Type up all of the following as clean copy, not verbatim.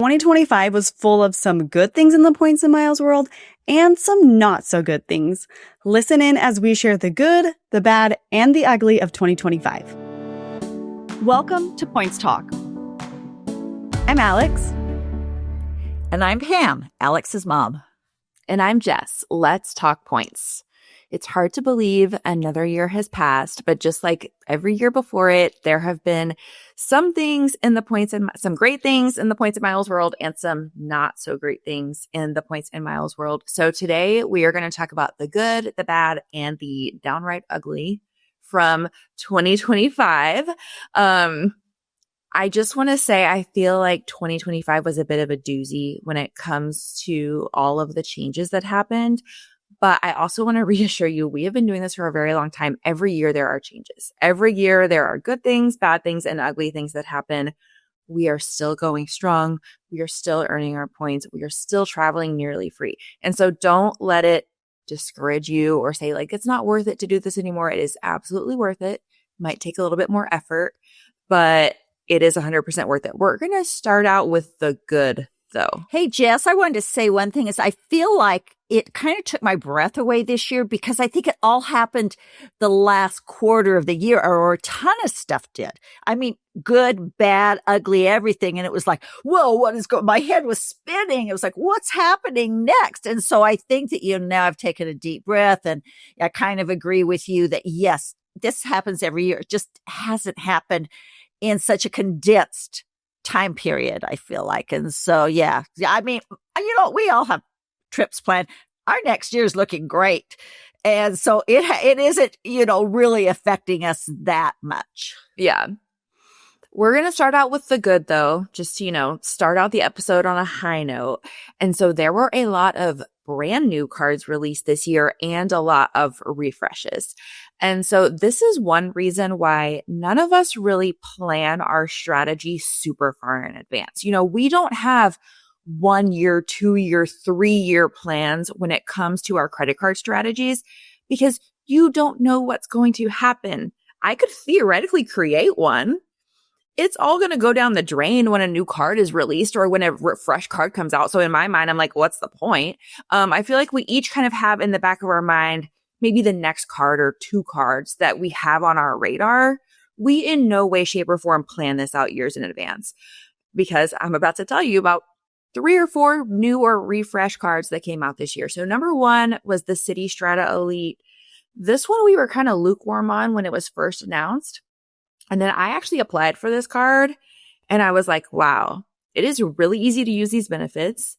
2025 was full of some good things in the points and miles world and some not so good things. Listen in as we share the good, the bad, and the ugly of 2025. Welcome to Points Talk. I'm Alex. And I'm Pam, Alex's mom. And I'm Jess. Let's talk points. It's hard to believe another year has passed, but just like every year before it, there have been some things in the points and some great things in the points and miles world and some not so great things in the points and miles world. So today we are going to talk about the good, the bad, and the downright ugly from 2025. I just want to say I feel like 2025 was a bit of a doozy when it comes to all of the changes that happened. But I also want to reassure you, we have been doing this for a very long time. Every year there are changes. Every year there are good things, bad things, and ugly things that happen. We are still going strong. We are still earning our points. We are still traveling nearly free. And so don't let it discourage you or say like, it's not worth it to do this anymore. It is absolutely worth it. Might take a little bit more effort, but it is 100% worth it. We're going to start out with the good though. Hey, Jess, I wanted to say one thing is I feel like it kind of took my breath away this year because I think it all happened the last quarter of the year or a ton of stuff did. I mean, good, bad, ugly, everything. And it was like, whoa, what is going, my head was spinning. It was like, what's happening next? And so I think that, now I've taken a deep breath and I kind of agree with you that yes, this happens every year. It just hasn't happened in such a condensed time period, I feel like. And so, yeah, I mean, we all have trips planned. Our next year is looking great. And so it isn't, really affecting us that much. Yeah. We're going to start out with the good though, just to, start out the episode on a high note. And so there were a lot of brand new cards released this year and a lot of refreshes. And so this is one reason why none of us really plan our strategy super far in advance. We don't have 1 year, 2 year, 3 year plans when it comes to our credit card strategies because you don't know what's going to happen. I could theoretically create one. It's all going to go down the drain when a new card is released or when a fresh card comes out. So in my mind, I'm like, what's the point? I feel like we each kind of have in the back of our mind maybe the next card or 2 cards that we have on our radar. We in no way, shape, or form plan this out years in advance because I'm about to tell you about 3 or 4 new or refresh cards that came out this year. So number 1 was the City Strata Elite. This one we were kind of lukewarm on when it was first announced. And then I actually applied for this card and I was like, wow, it is really easy to use these benefits.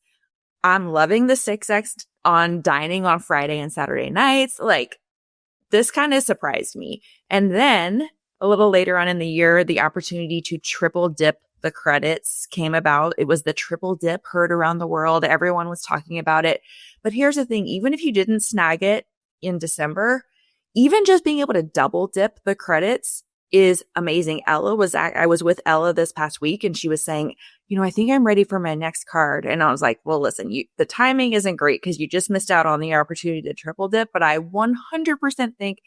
I'm loving the 6X on dining on Friday and Saturday nights. Like this kind of surprised me. And then a little later on in the year, the opportunity to triple dip the credits came about. It was the triple dip heard around the world. Everyone was talking about it. But here's the thing, even if you didn't snag it in December, even just being able to double dip the credits is amazing. I was with Ella this past week and she was saying, I think I'm ready for my next card. And I was like, well, listen, the timing isn't great because you just missed out on the opportunity to triple dip. But I 100% think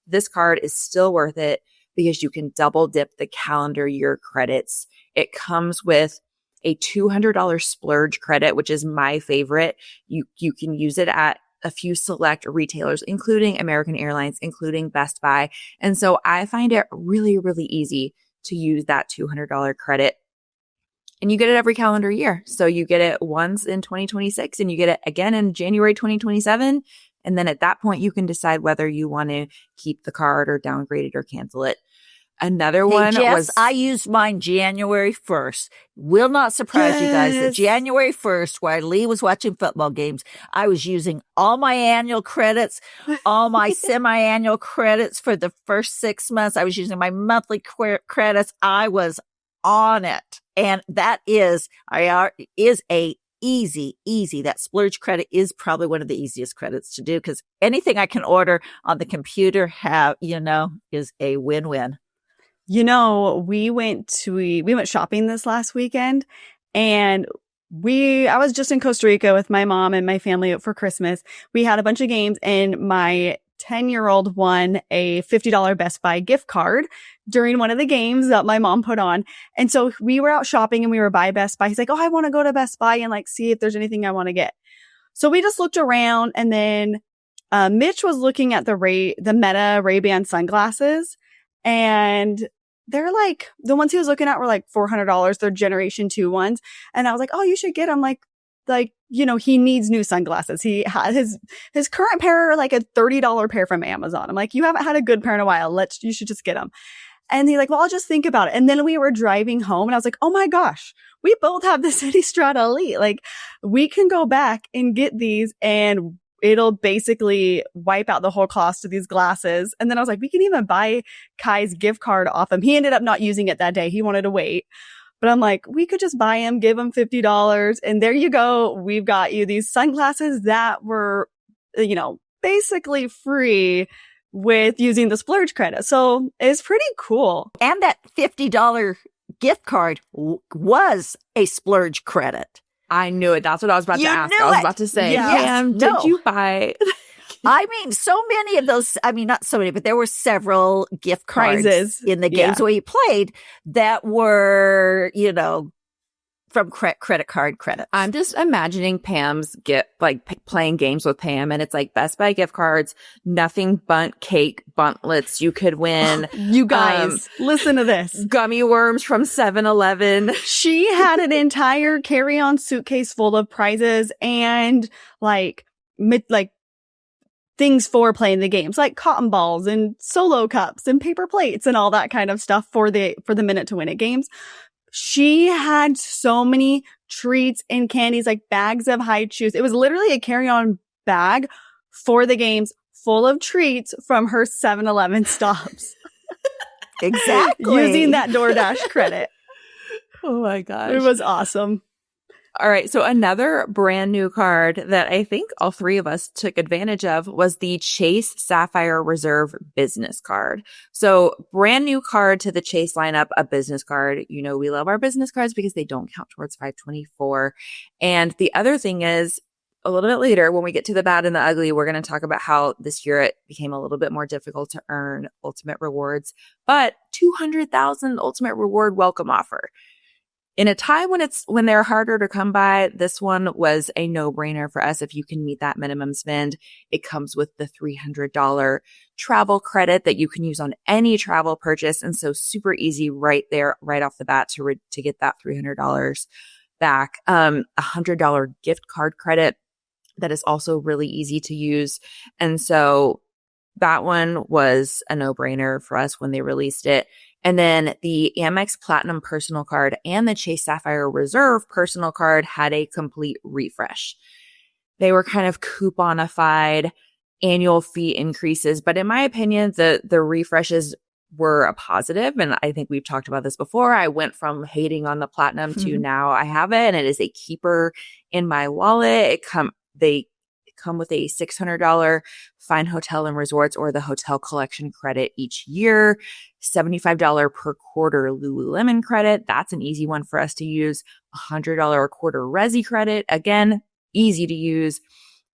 this card is still worth it because you can double dip the calendar year credits. It comes with a $200 splurge credit, which is my favorite. You can use it at a few select retailers, including American Airlines, including Best Buy. And so I find it really, really easy to use that $200 credit. And you get it every calendar year. So you get it once in 2026 and you get it again in January 2027. And then at that point, you can decide whether you want to keep the card or downgrade it or cancel it. Another one Jess, was I used mine January 1st. Will not surprise you guys that January 1st, while Lee was watching football games, I was using all my annual credits, all my semi-annual credits for the first 6 months. I was using my monthly credits. I was on it. And that is a easy. That splurge credit is probably one of the easiest credits to do because anything I can order on the computer is a win-win. We went shopping this last weekend and I was just in Costa Rica with my mom and my family for Christmas. We had a bunch of games and my 10-year-old won a $50 Best Buy gift card during one of the games that my mom put on. And so we were out shopping and we were by Best Buy. He's like, oh, I want to go to Best Buy and like see if there's anything I want to get. So we just looked around, and then Mitch was looking at the Meta Ray-Ban sunglasses, and they're like, the ones he was looking at were like $400. They're Generation 2 ones. And I was like, oh, you should get them. Like, he needs new sunglasses. He had his current pair are like a $30 pair from Amazon. I'm like, you haven't had a good pair in a while. You should just get them. And he's like, well, I'll just think about it. And then we were driving home and I was like, oh my gosh, we both have the City Strata Elite. Like, we can go back and get these and it'll basically wipe out the whole cost of these glasses. And then I was like, we can even buy Kai's gift card off him. He ended up not using it that day. He wanted to wait. But I'm like, we could just buy him, give him $50. And there you go. We've got you these sunglasses that were, basically free with using the splurge credit. So it's pretty cool. And that $50 gift card was a splurge credit. I knew it. That's what I was about to ask. I was about to say, Pam, did you buy? I mean, so many of those, not so many, but there were several gift cards prizes in the games where you played that were, from credit card credits. I'm just imagining Pam's playing games with Pam, and it's like Best Buy gift cards, nothing but cake buntlets you could win. You guys, listen to this. Gummy worms from 7-Eleven. She had an entire carry-on suitcase full of prizes and things for playing the games, like cotton balls and solo cups and paper plates and all that kind of stuff for the minute to win it games. She had so many treats and candies, like bags of hide chews. It was literally a carry-on bag for the games full of treats from her 7-Eleven stops. Exactly. Using that DoorDash credit. Oh my gosh. It was awesome. All right. So another brand new card that I think all three of us took advantage of was the Chase Sapphire Reserve business card. So brand new card to the Chase lineup, a business card. We love our business cards because they don't count towards 524. And the other thing is, a little bit later, when we get to the bad and the ugly, we're going to talk about how this year it became a little bit more difficult to earn ultimate rewards, but 200,000 ultimate reward welcome offer. In a time when they're harder to come by, this one was a no-brainer for us. If you can meet that minimum spend, it comes with the $300 travel credit that you can use on any travel purchase. And so super easy right there, right off the bat to get that $300 back. $100 gift card credit that is also really easy to use. And so that one was a no-brainer for us when they released it. And then the Amex Platinum Personal Card and the Chase Sapphire Reserve Personal Card had a complete refresh. They were kind of couponified annual fee increases, but in my opinion, the refreshes were a positive. And I think we've talked about this before. I went from hating on the Platinum to now I have it, and it is a keeper in my wallet. They come with a $600 Fine Hotel and Resorts or the Hotel Collection credit each year, $75 per quarter Lululemon credit. That's an easy one for us to use. $100 a quarter Resi credit. Again, easy to use.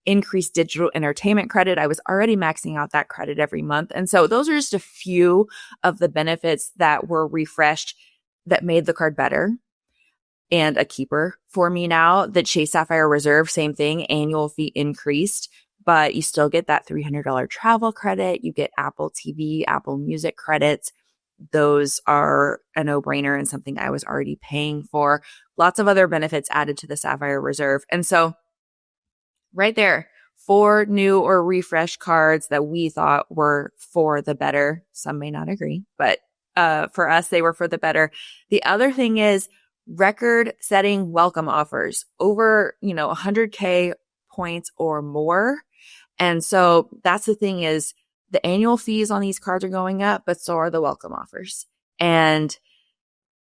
Increased digital entertainment credit. I was already maxing out that credit every month. And so those are just a few of the benefits that were refreshed that made the card better. And a keeper for me now. The Chase Sapphire Reserve, same thing, annual fee increased, but you still get that $300 travel credit. You get Apple TV, Apple Music credits. Those are a no-brainer and something I was already paying for. Lots of other benefits added to the Sapphire Reserve. And so right there, 4 new or refreshed cards that we thought were for the better. Some may not agree, but for us, they were for the better. The other thing is, record-setting welcome offers over, 100K points or more. And so that's the thing is the annual fees on these cards are going up, but so are the welcome offers. And,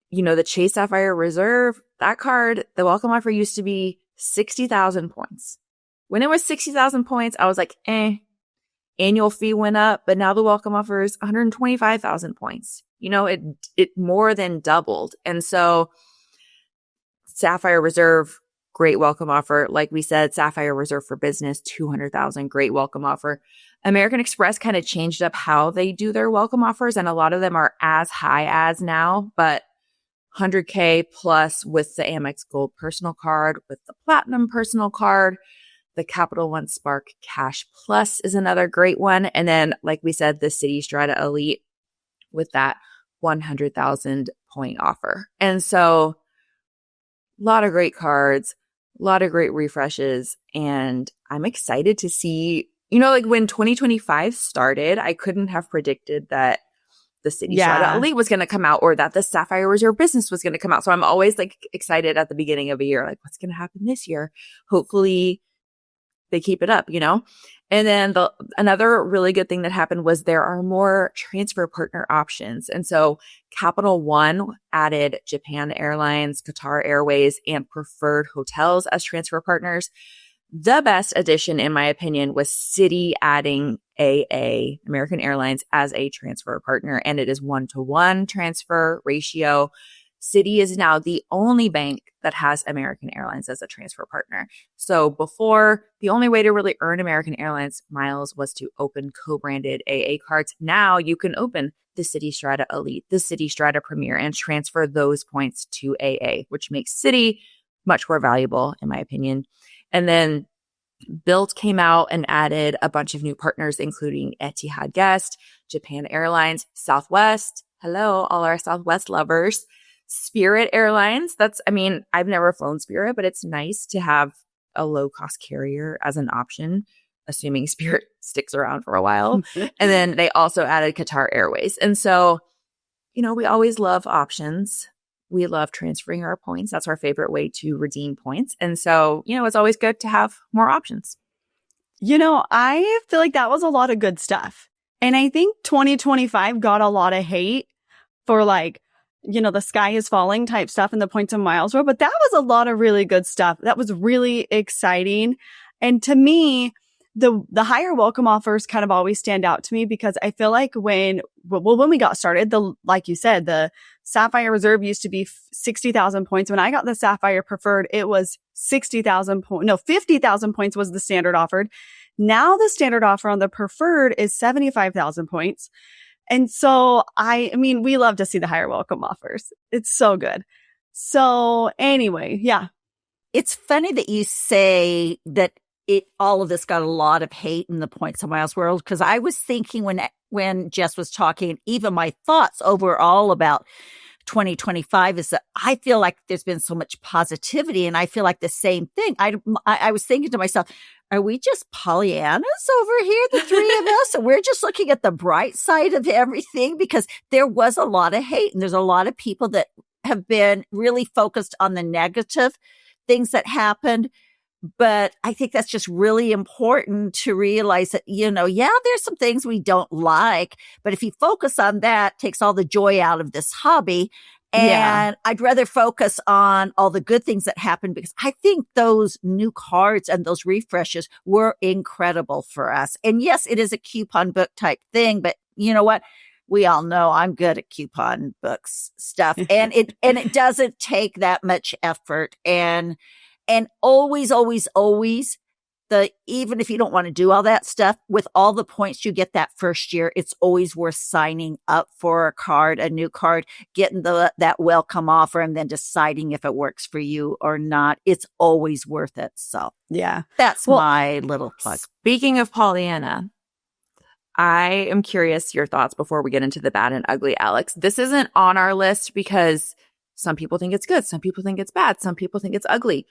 the Chase Sapphire Reserve, that card, the welcome offer used to be 60,000 points. When it was 60,000 points, I was like, annual fee went up, but now the welcome offer is 125,000 points. It more than doubled. And so Sapphire Reserve, great welcome offer. Like we said, Sapphire Reserve for Business, 200,000, great welcome offer. American Express kind of changed up how they do their welcome offers, and a lot of them are as high as now, but 100K plus with the Amex Gold personal card, with the Platinum personal card. The Capital One Spark Cash Plus is another great one. And then, like we said, the Citi Strata Elite with that 100,000 point offer. And so a lot of great cards, a lot of great refreshes. And I'm excited to see, like when 2025 started, I couldn't have predicted that the Citi Strata Elite was going to come out or that the Sapphire Reserve Business was going to come out. So I'm always like excited at the beginning of a year, like what's going to happen this year? Hopefully they keep it up, And then another really good thing that happened was there are more transfer partner options. And so Capital One added Japan Airlines, Qatar Airways, and Preferred Hotels as transfer partners. The best addition, in my opinion, was Citi adding AA, American Airlines, as a transfer partner. And it is 1-to-1 transfer ratio. Citi is now the only bank that has American Airlines as a transfer partner. So before, the only way to really earn American Airlines miles was to open co-branded AA cards. Now you can open the Citi Strata Elite, the Citi Strata Premier, and transfer those points to AA, which makes Citi much more valuable, in my opinion. And then Bilt came out and added a bunch of new partners, including Etihad Guest, Japan Airlines, Southwest. Hello, all our Southwest lovers. Spirit Airlines. I've never flown Spirit, but it's nice to have a low-cost carrier as an option, assuming Spirit sticks around for a while. And then they also added Qatar Airways. And so, we always love options. We love transferring our points. That's our favorite way to redeem points. And so, it's always good to have more options. I feel like that was a lot of good stuff. And I think 2025 got a lot of hate for the sky is falling type stuff in the points and miles world, but that was a lot of really good stuff. That was really exciting. And to me, the higher welcome offers kind of always stand out to me because I feel like when we got started, like you said, the Sapphire Reserve used to be 60,000 points. When I got the Sapphire Preferred, it was 50,000 points was the standard offered. Now the standard offer on the Preferred is 75,000 points. And so, we love to see the higher welcome offers. It's so good. So anyway, yeah. It's funny that you say that all of this got a lot of hate in the points and miles world, because I was thinking when Jess was talking, even my thoughts overall about 2025 is that I feel like there's been so much positivity, and I feel like the same thing. I was thinking to myself, are we just Pollyannas over here, the three of us? And we're just looking at the bright side of everything, because there was a lot of hate, and there's a lot of people that have been really focused on the negative things that happened. But I think that's just really important to realize that, there's some things we don't like, but if you focus on that, it takes all the joy out of this hobby. And I'd rather focus on all the good things that happened, because I think those new cards and those refreshes were incredible for us. And yes, it is a coupon book type thing, but you know what? We all know I'm good at coupon books stuff, and it doesn't take that much effort. And always, even if you don't want to do all that stuff, with all the points you get that first year, it's always worth signing up for a new card, getting that welcome offer, and then deciding if it works for you or not. It's always worth it. So yeah, that's my little plug. Speaking of Pollyanna, I am curious your thoughts before we get into the bad and ugly, Alex. This isn't on our list because some people think it's good. Some people think it's bad. Some people think it's ugly.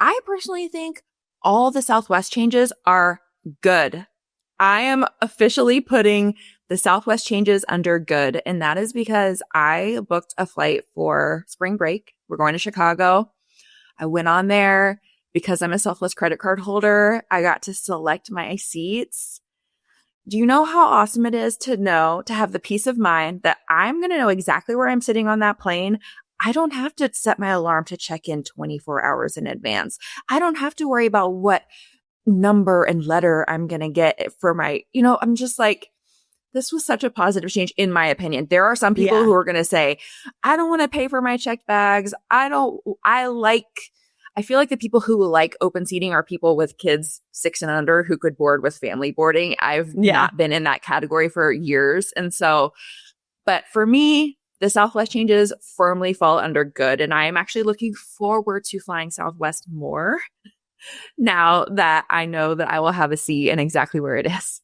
I personally think all the Southwest changes are good. I am officially putting the Southwest changes under good. And that is because I booked a flight for spring break. We're going to Chicago. I went on there because I'm a Southwest credit card holder. I got to select my seats. Do you know how awesome it is to have the peace of mind that I'm going to know exactly where I'm sitting on that plane? I don't have to set my alarm to check in 24 hours in advance. I don't have to worry about what number and letter I'm going to get for my, I'm just like, this was such a positive change, in my opinion. There are some people who are going to say, I don't want to pay for my checked bags. I I feel like the people who like open seating are people with kids 6 and under who could board with family boarding. I've not been in that category for years. And so, but for me, the Southwest changes firmly fall under good. And I am actually looking forward to flying Southwest more now that I know that I will have a seat and exactly where it is.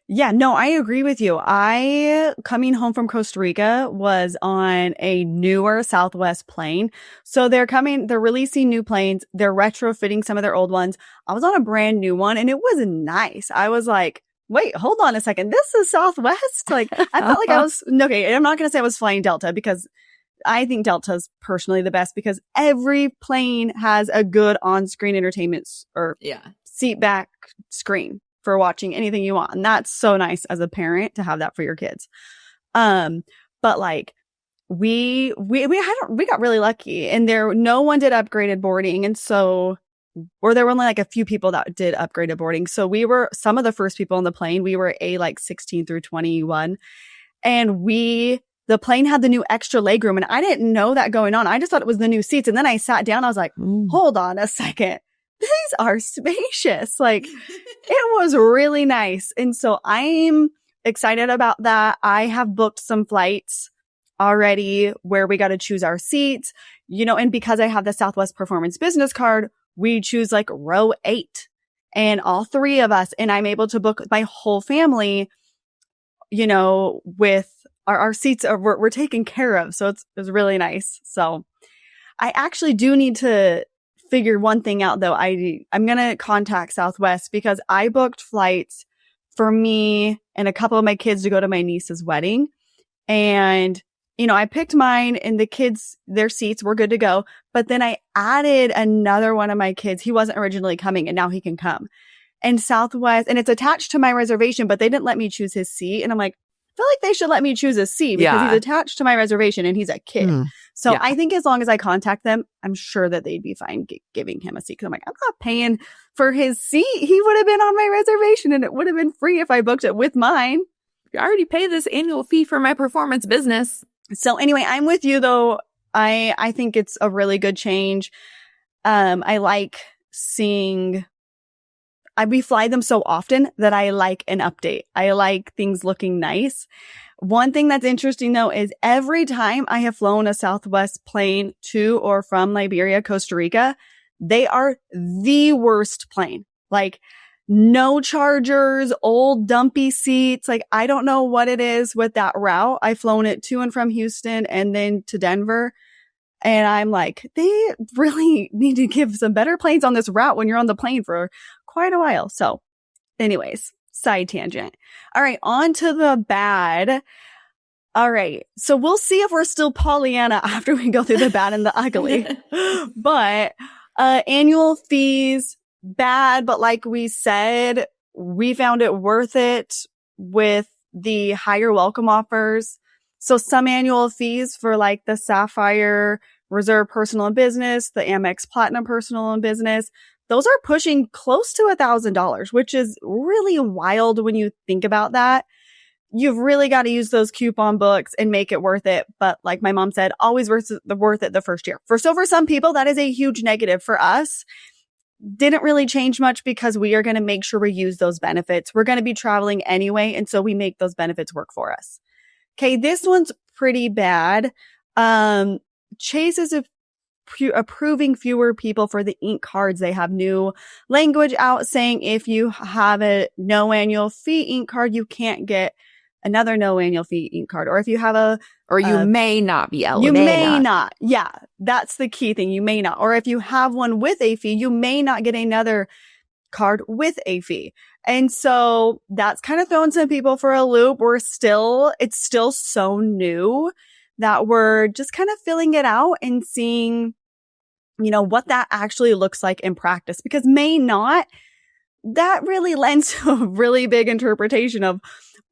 Yeah, no, I agree with you. I, coming home from Costa Rica, was on a newer Southwest plane. So they're releasing new planes. They're retrofitting some of their old ones. I was on a brand new one and it was nice. I was like, wait, hold on a second. This is Southwest? Like, I felt like I was, okay, I'm not going to say I was flying Delta because I think Delta's personally the best because every plane has a good on-screen entertainment or seat back screen for watching anything you want. And that's so nice as a parent to have that for your kids. But like we got really lucky and no one did upgraded boarding. And so, or there were only like a few people that did upgraded boarding. So we were some of the first people on the plane. We were like 16 through 21 and the plane had the new extra legroom and I didn't know that going on. I just thought it was the new seats. And then I sat down. I was like, hold on a second. These are spacious. Like it was really nice. And so I'm excited about that. I have booked some flights already where we got to choose our seats, and because I have the Southwest Performance Business Card, we choose like row 8 and all 3 of us. And I'm able to book my whole family, with our seats we're taken care of. So it's really nice. So I actually do need to figure one thing out though. I'm going to contact Southwest because I booked flights for me and a couple of my kids to go to my niece's wedding. And, I picked mine and the kids, their seats were good to go. But then I added another one of my kids. He wasn't originally coming and now he can come. And Southwest, and it's attached to my reservation, but they didn't let me choose his seat. And I'm like, I feel like they should let me choose a seat because he's attached to my reservation and he's a kid. So I think as long as I contact them, I'm sure that they'd be fine giving him a seat. Cause I'm like, I'm not paying for his seat. He would have been on my reservation and it would have been free if I booked it with mine. You already pay this annual fee for my performance business. So anyway, I'm with you though. I think it's a really good change. I like seeing we fly them so often that I like an update. I like things looking nice. One thing that's interesting though is every time I have flown a Southwest plane to or from Liberia, Costa Rica, they are the worst plane. Like no chargers, old dumpy seats. Like I don't know what it is with that route. I've flown it to and from Houston and then to Denver. And I'm like, they really need to give some better planes on this route when you're on the plane for quite a while. So anyways, side tangent. All right. On to the bad. All right. So we'll see if we're still Pollyanna after we go through the bad and the ugly, but, annual fees bad. But like we said, we found it worth it with the higher welcome offers. So some annual fees for like the Sapphire Reserve Personal and Business, the Amex Platinum Personal and Business, those are pushing close to $1,000, which is really wild when you think about that. You've really got to use those coupon books and make it worth it. But like my mom said, always worth it the first year. For some people, that is a huge negative. For us, didn't really change much because we are going to make sure we use those benefits. We're going to be traveling anyway. And so we make those benefits work for us. Okay, this one's pretty bad. Chase is approving fewer people for the ink cards. They have new language out saying if you have a no annual fee ink card, you can't get another no annual fee ink card. Or if you have you may not be eligible. You may not. Yeah, that's the key thing. You may not. Or if you have one with a fee, you may not get another card with a fee. And so that's kind of throwing some people for a loop. It's still so new that we're just kind of filling it out and seeing, what that actually looks like in practice, because may not, that really lends to a really big interpretation of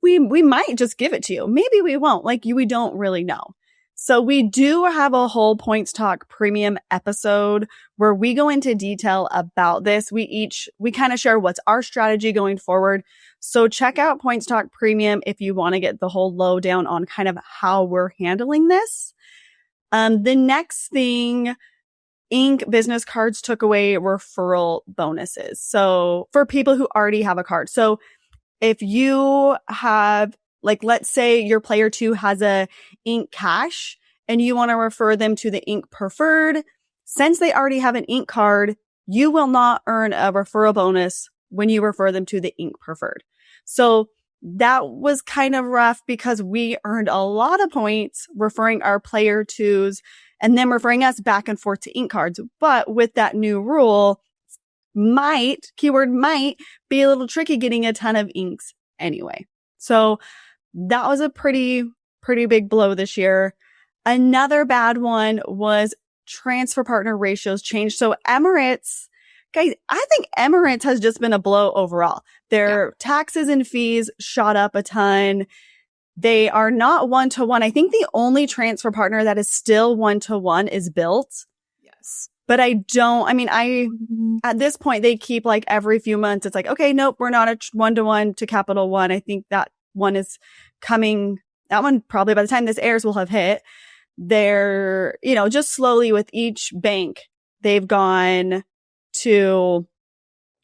we might just give it to you. Maybe we won't. We don't really know. So we do have a whole Points Talk premium episode where we go into detail about this. We kind of share what's our strategy going forward. So check out Points Talk premium if you want to get the whole lowdown on kind of how we're handling this. The next thing Ink business cards took away referral bonuses. So for people who already have a card. So if you have, like, let's say your player 2 has a Ink Cash and you want to refer them to the Ink Preferred, since they already have an Ink card, you will not earn a referral bonus when you refer them to the Ink Preferred. So that was kind of rough because we earned a lot of points referring our player 2s and then referring us back and forth to Ink cards. But with that new rule, keyword might, be a little tricky getting a ton of inks anyway. So that was a pretty big blow this year. Another bad one was transfer partner ratios changed. So Emirates, guys, I think Emirates has just been a blow overall. Their taxes and fees shot up a ton. They are not 1-to-1. I think the only transfer partner that is still 1-to-1 is Built. Yes. But at this point, they keep like every few months. It's like, okay, nope, we're not a 1-to-1 to Capital One. I think that one is coming. That one probably by the time this airs will have hit. They're, just slowly with each bank, they've gone to,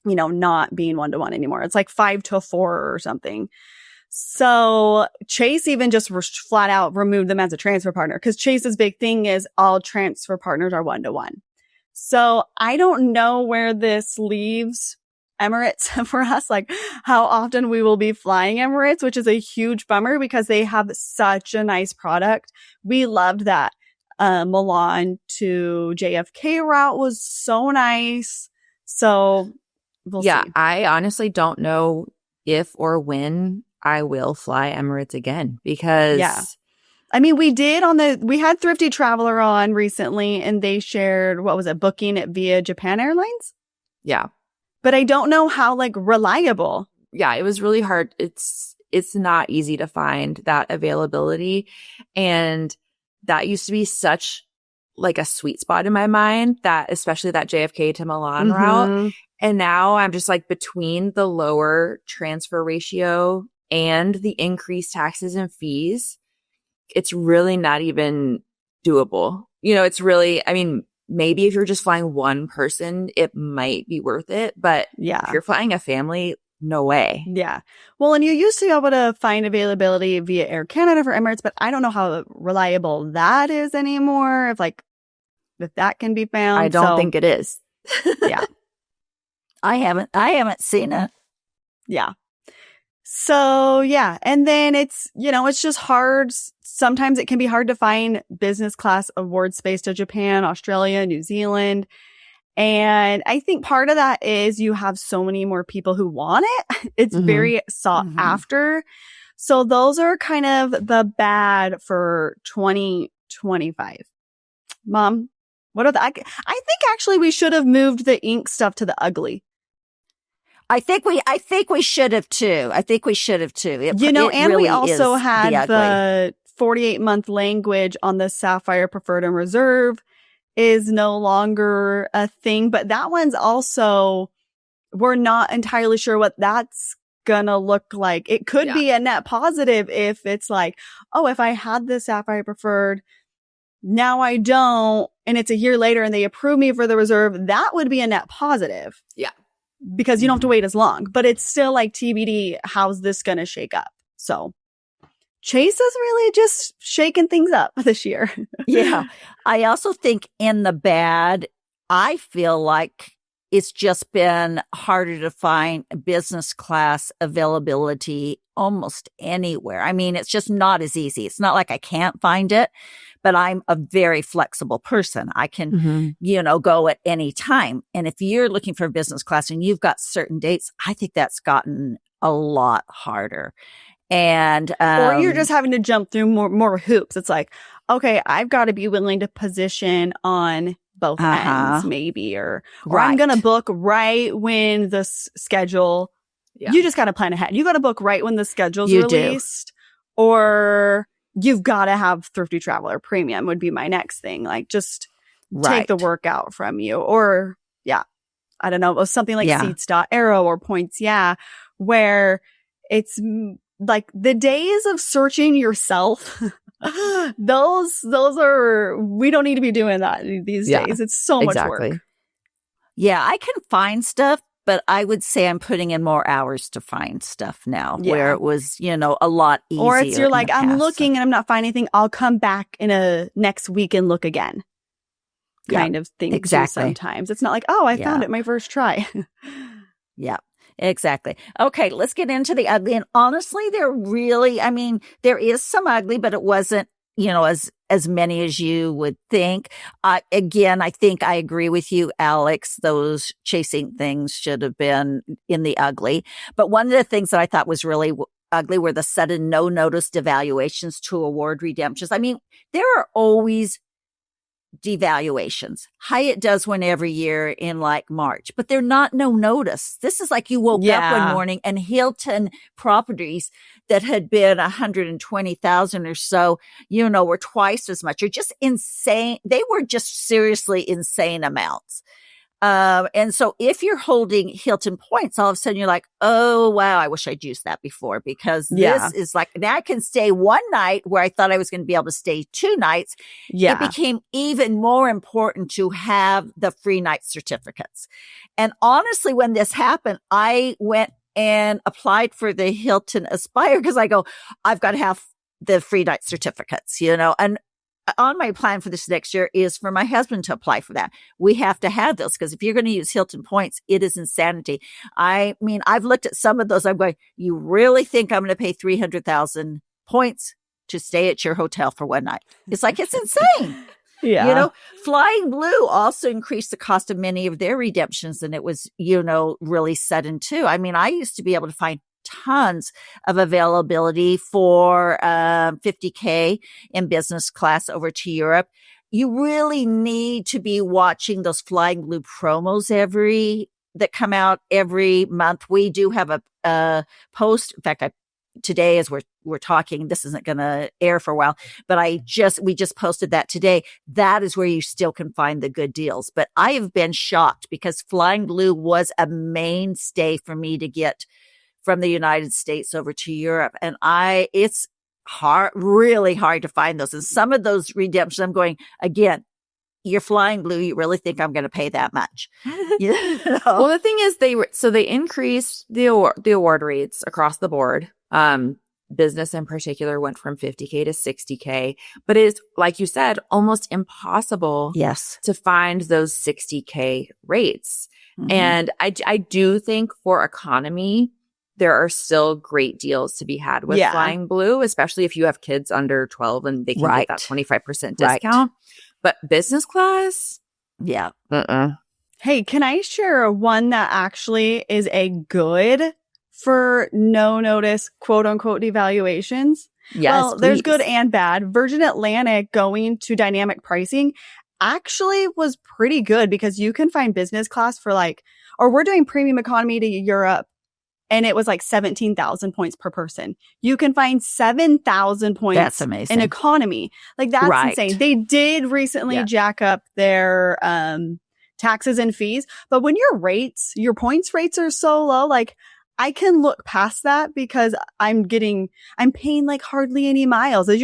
not being 1-to-1 anymore. It's like 5-to-4 or something. So Chase even just flat out removed them as a transfer partner because Chase's big thing is all transfer partners are 1-to-1. So I don't know where this leaves Emirates for us, like how often we will be flying Emirates, which is a huge bummer because they have such a nice product. We loved that Milan to JFK route was so nice. So we'll see. I honestly don't know if or when I will fly Emirates again because I mean, we had Thrifty Traveler on recently and they shared, booking it via Japan Airlines? Yeah. But I don't know how reliable. Yeah, it was really hard. It's not easy to find that availability. And that used to be such a sweet spot in my mind, that especially that JFK to Milan route. And now I'm just between the lower transfer ratio and the increased taxes and fees, it's really not even doable. It's really, maybe if you're just flying one person, it might be worth it. But if you're flying a family, no way. Yeah. Well, and you used to be able to find availability via Air Canada for Emirates, but I don't know how reliable that is anymore. If that can be found. I don't think it is. Yeah. I haven't seen it. Yeah. So yeah. And then it's just hard. Sometimes it can be hard to find business class award space to Japan, Australia, New Zealand. And I think part of that is you have so many more people who want it. It's very sought after. So those are kind of the bad for 2025. Mom, what are I think actually we should have moved the ink stuff to the ugly. I think we should have too. And we also had the 48-month language on the Sapphire Preferred and Reserve is no longer a thing. But that one's also, we're not entirely sure what that's gonna look like. It could be a net positive if it's if I had the Sapphire Preferred, now I don't, and it's a year later and they approve me for the Reserve, that would be a net positive. Yeah. Because you don't have to wait as long, but it's still TBD, how's this going to shake up? So Chase is really just shaking things up this year. Yeah. I also think in the bad, I feel like it's just been harder to find business class availability almost anywhere. It's just not as easy. It's not like I can't find it, but I'm a very flexible person. I can, go at any time. And if you're looking for business class and you've got certain dates, I think that's gotten a lot harder. And, or you're just having to jump through more hoops. It's okay, I've got to be willing to position on both ends maybe, or I'm going to book right when the schedule, you just got to plan ahead. You got to book right when the schedule's released, or you've got to have Thrifty Traveler Premium would be my next thing. Just take the work out from you, or I don't know, something like Seats.Aero or Points. Yeah. Where it's the days of searching yourself Those are, we don't need to be doing that these days. It's so much work. Yeah, I can find stuff, but I would say I'm putting in more hours to find stuff now, where it was, a lot easier. Or it's you're like, I'm looking and I'm not finding anything. I'll come back in a next week and look again. Kind of thing. Exactly. Sometimes it's not like, oh, I found it my first try. Yeah. Exactly. Okay, let's get into the ugly. And honestly, there is some ugly, but it wasn't, as many as you would think. Again, I think I agree with you, Alex. Those chasing things should have been in the ugly. But one of the things that I thought was really ugly were the sudden no-notice devaluations to award redemptions. I mean, there are always devaluations. Hyatt does one every year in like March, but they're not no notice. This is like you woke up one morning and Hilton properties that had been 120,000 or so, were twice as much, or just insane. They were just seriously insane amounts. And so if you're holding Hilton points, all of a sudden you're like, oh, wow, I wish I'd used that before, because this is like, now I can stay one night where I thought I was going to be able to stay 2 nights. It became even more important to have the free night certificates. And honestly, when this happened, I went and applied for the Hilton Aspire because I go, I've got to have the free night certificates, and on my plan for this next year is for my husband to apply for that. We have to have those because if you're going to use Hilton points, it is insanity. I mean, I've looked at some of those. I'm going, you really think I'm going to pay 300,000 points to stay at your hotel for one night? It's like, it's insane. Flying Blue also increased the cost of many of their redemptions, and it was, really sudden too. I mean, I used to be able to find tons of availability for $50K in business class over to Europe. You really need to be watching those Flying Blue promos that come out every month. We do have a post. In fact, today as we're talking, this isn't going to air for a while, but we just posted that today. That is where you still can find the good deals. But I have been shocked because Flying Blue was a mainstay for me to get from the United States over to Europe. And it's really hard to find those. And some of those redemptions, I'm going, again, you're Flying Blue. You really think I'm going to pay that much? Well, the thing is they increased the award rates across the board. Business in particular went from 50K to 60K, but it's, like you said, almost impossible to find those 60K rates. Mm-hmm. And I do think for economy, there are still great deals to be had with Flying Blue, especially if you have kids under 12 and they can get that 25% discount. But business class? Yeah. Hey, can I share one that actually is a good for no notice, quote unquote, devaluations? Yes, well, there's good and bad. Virgin Atlantic going to dynamic pricing actually was pretty good because you can find business class for we're doing premium economy to Europe. And it was like 17,000 points per person. You can find 7,000 points. That's amazing. In economy. That's insane. They did recently jack up their taxes and fees. But when your points rates are so low, I can look past that because I'm paying hardly any miles. If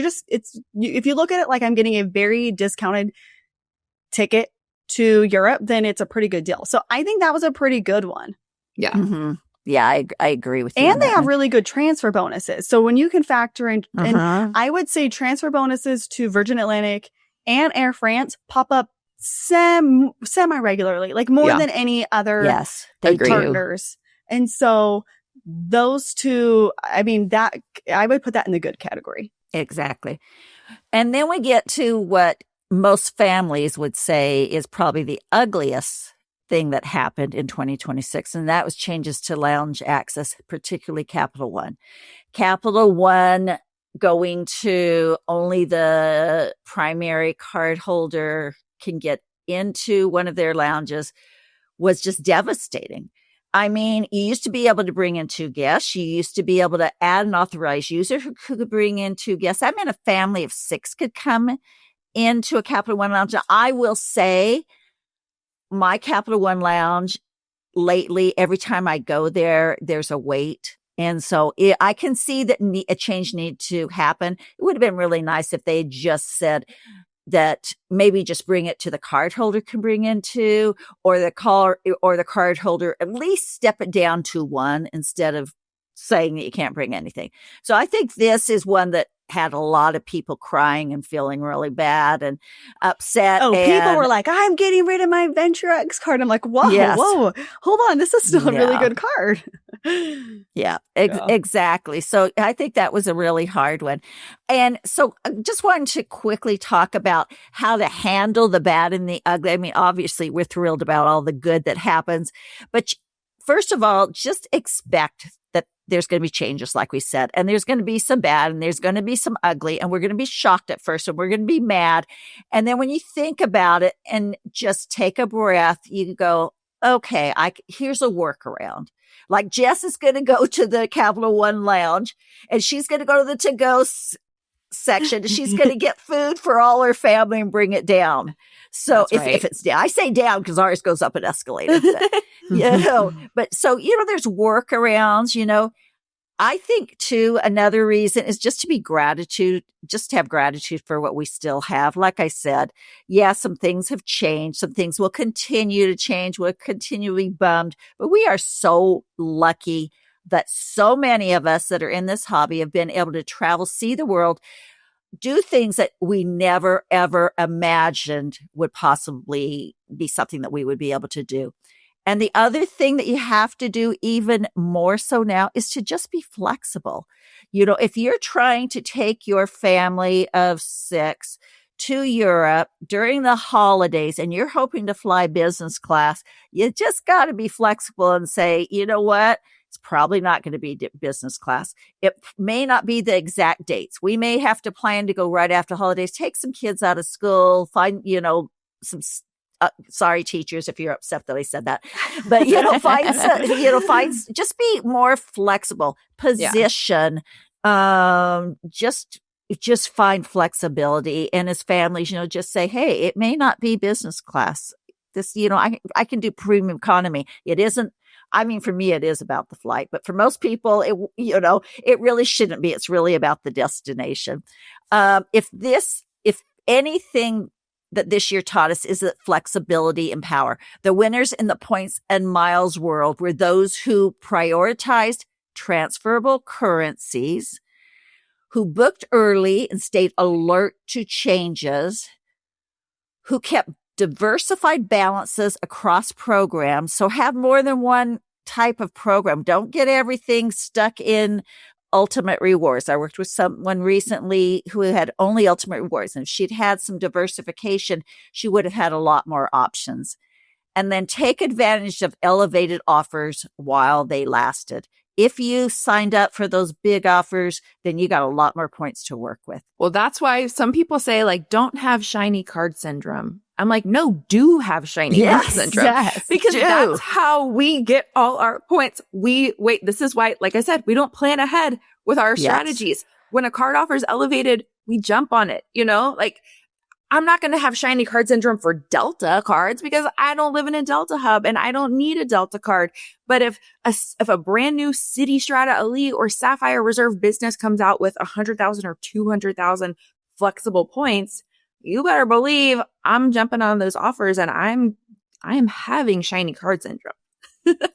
you look at it I'm getting a very discounted ticket to Europe, then it's a pretty good deal. So I think that was a pretty good one. Yeah. Mm-hmm. Yeah, I agree with you. And they have really good transfer bonuses. So when you can factor in, and I would say transfer bonuses to Virgin Atlantic and Air France pop up semi-regularly, more than any other partners. And so those two, I mean, that I would put that in the good category. Exactly. And then we get to what most families would say is probably the ugliest thing that happened in 2026, and that was changes to lounge access, particularly Capital One. Capital One going to only the primary card holder can get into one of their lounges was just devastating. I mean, you used to be able to bring in 2 guests. You used to be able to add an authorized user who could bring in 2 guests. I mean, a family of 6 could come into a Capital One lounge. I will say, my Capital One lounge lately, every time I go there, there's a wait And so I can see that a change needed to happen. It would have been really nice if they had just said that maybe just bring it to the card holder can bring into, or the card holder at least step it down to 1 instead of saying that you can't bring anything. So I think this is one that had a lot of people crying and feeling really bad and upset. Oh, people were like, I'm getting rid of my Venture X card. I'm like, whoa, Yes. whoa, hold on. This is still a really good card. Yeah, exactly. So I think that was a really hard one. And so I just wanted to quickly talk about how to handle the bad and the ugly. I mean, obviously we're thrilled about all the good that happens, but first of all, just expect that there's going to be changes, like we said, and there's going to be some bad and there's going to be some ugly, and we're going to be shocked at first and we're going to be mad. And then when you think about it and just take a breath, you go, okay, here's a workaround. Like Jess is going to go to the Capital One Lounge and she's going to go to the to-go section. She's going to get food for all her family and bring it down. So if it's down, I say down because ours goes up an escalator. But so, there's workarounds, I think too, another reason is just to have gratitude for what we still have. Like I said, some things have changed. Some things will continue to change. We'll continue to be bummed, but we are so lucky that so many of us that are in this hobby have been able to travel, see the world, do things that we never, ever imagined would possibly be something that we would be able to do. And the other thing that you have to do even more so now is to just be flexible. If you're trying to take your family of 6 to Europe during the holidays and you're hoping to fly business class, you just got to be flexible and say, you know what? It's probably not going to be business class. It may not be the exact dates. We may have to plan to go right after holidays, take some kids out of school, find, some sorry, teachers, if you're upset that I said that, but just be more flexible. Position, just find flexibility. And as families, just say, hey, it may not be business class. This, I can do premium economy. It isn't. I mean, for me, it is about the flight, but for most people, it really shouldn't be. It's really about the destination. If anything that this year taught us is that flexibility and power. The winners in the points and miles world were those who prioritized transferable currencies, who booked early and stayed alert to changes, who kept diversified balances across programs. So have more than one type of program. Don't get everything stuck in Ultimate Rewards. I worked with someone recently who had only Ultimate Rewards, and if she'd had some diversification, she would have had a lot more options. And then take advantage of elevated offers while they lasted. If you signed up for those big offers, then you got a lot more points to work with. Well, that's why some people say, don't have shiny card syndrome. I'm like, no, do have shiny card syndrome. Yes, because that's how we get all our points. This is why, like I said, we don't plan ahead with our strategies. When a card offer is elevated, we jump on it, I'm not going to have shiny card syndrome for Delta cards because I don't live in a Delta hub and I don't need a Delta card. But if a brand new City Strata Elite or Sapphire Reserve business comes out with 100,000 or 200,000 flexible points, you better believe I'm jumping on those offers and I am having shiny card syndrome.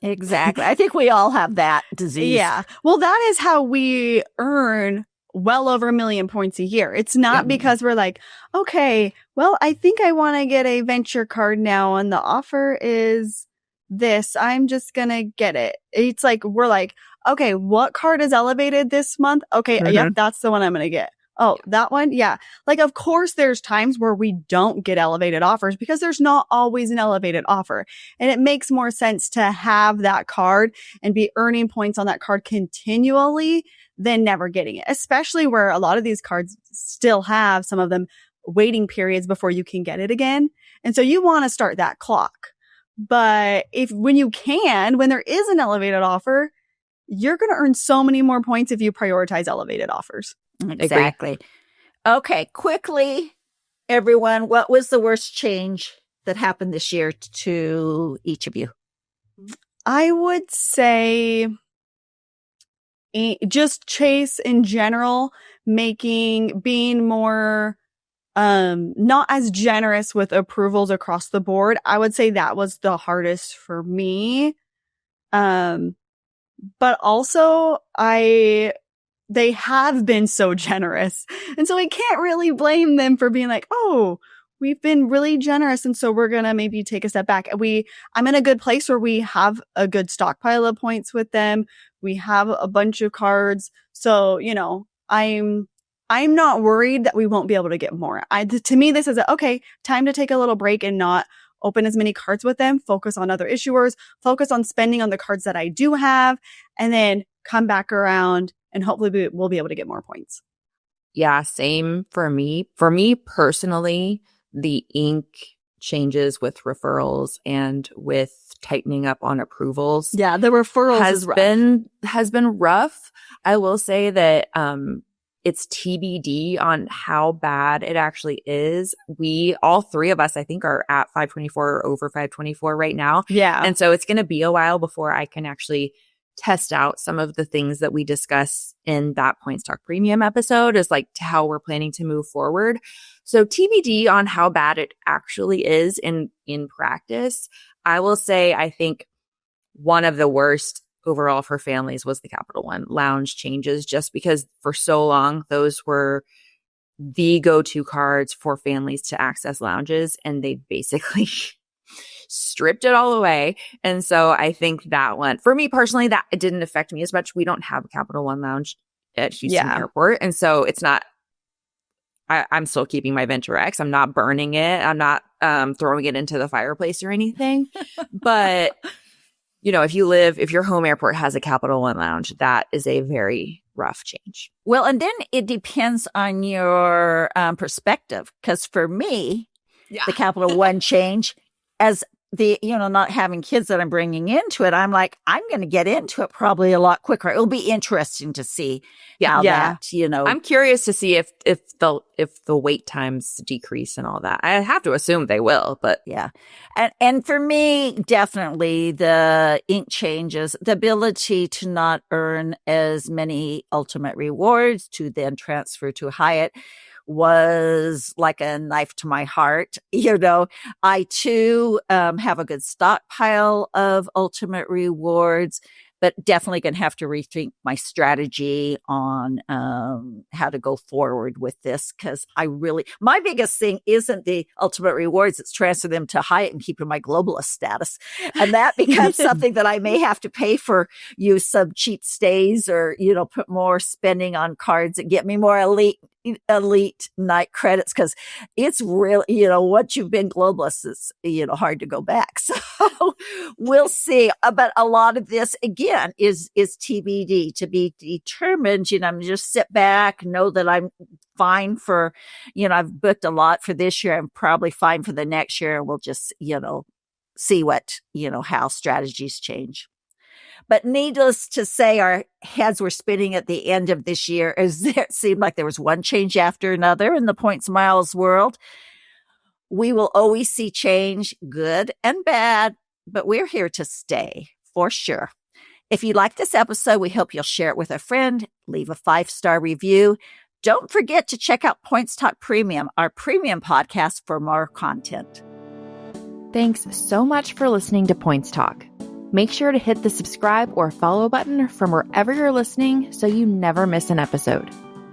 Exactly. I think we all have that disease. Yeah. Well, that is how we earn well over 1 million points a year. It's not because we're like, okay, well, I think I want to get a venture card now and the offer is this. I'm just going to get it. It's like, we're like, okay, what card is elevated this month? Okay. Yep. That's the one I'm going to get. Oh, that one? Yeah. Like, of course, there's times where we don't get elevated offers because there's not always an elevated offer. And it makes more sense to have that card and be earning points on that card continually than never getting it, especially where a lot of these cards still have some of them waiting periods before you can get it again. And so you want to start that clock. But when there is an elevated offer, you're going to earn so many more points if you prioritize elevated offers. Exactly. Okay, quickly, everyone, what was the worst change that happened this year to each of you? I would say just Chase in general being more not as generous with approvals across the board. I would say that was the hardest for me. But also they have been so generous. And so we can't really blame them for being like, oh, we've been really generous. And so we're going to maybe take a step back. I'm in a good place where we have a good stockpile of points with them. We have a bunch of cards. So, you know, I'm not worried that we won't be able to get more. To me, this is okay, time to take a little break and not open as many cards with them, focus on other issuers, focus on spending on the cards that I do have, and then come back around and hopefully we'll be able to get more points. Yeah, same for me. For me personally, the ink changes with referrals and with tightening up on approvals. Yeah, the referrals has been rough. I will say that it's TBD on how bad it actually is. All three of us, I think, are at 524 or over 524 right now. Yeah. And so it's going to be a while before I can actually test out some of the things that we discuss in that Points Talk Premium episode is like how we're planning to move forward. So TBD on how bad it actually is in practice. I will say, I think one of the worst overall for families was the Capital One lounge changes, just because for so long those were the go-to cards for families to access lounges, and they basically stripped it all away. And so I think that one, for me personally, that it didn't affect me as much. We don't have a Capital One lounge at Houston Airport, and so it's not. I'm still keeping my Venture X. I'm not burning it. I'm not throwing it into the fireplace or anything. But you know, if your home airport has a Capital One lounge, that is a very rough change. Well, and then it depends on your perspective. Because for me, the Capital One change, as not having kids that I'm bringing into it, I'm like, I'm going to get into it probably a lot quicker. It'll be interesting to see how that, I'm curious to see if the wait times decrease and all that. I have to assume they will, but yeah. And for me, definitely the ink changes, the ability to not earn as many ultimate rewards to then transfer to Hyatt was like a knife to my heart. I too have a good stockpile of ultimate rewards, but definitely going to have to rethink my strategy on how to go forward with this, because my biggest thing isn't the ultimate rewards. It's transfer them to Hyatt and keeping my globalist status. And that becomes something that I may have to pay for, use some cheap stays or, put more spending on cards that get me more elite night credits, because it's real, once you've been globalist, it's, hard to go back. So we'll see. But a lot of this, again, is TBD, to be determined. I'm just sit back, know that I'm fine for, I've booked a lot for this year. I'm probably fine for the next year. And we'll just, see what, how strategies change. But needless to say, our heads were spinning at the end of this year as it seemed like there was one change after another in the points miles world. We will always see change, good and bad, but we're here to stay for sure. If you like this episode, we hope you'll share it with a friend, leave a 5-star review. Don't forget to check out Points Talk Premium, our premium podcast, for more content. Thanks so much for listening to Points Talk. Make sure to hit the subscribe or follow button from wherever you're listening so you never miss an episode.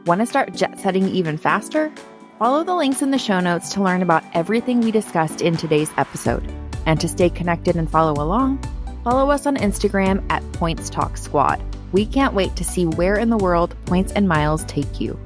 Want to start jet setting even faster? Follow the links in the show notes to learn about everything we discussed in today's episode. And to stay connected and follow along, follow us on Instagram at Points Talk Squad. We can't wait to see where in the world Points and Miles take you.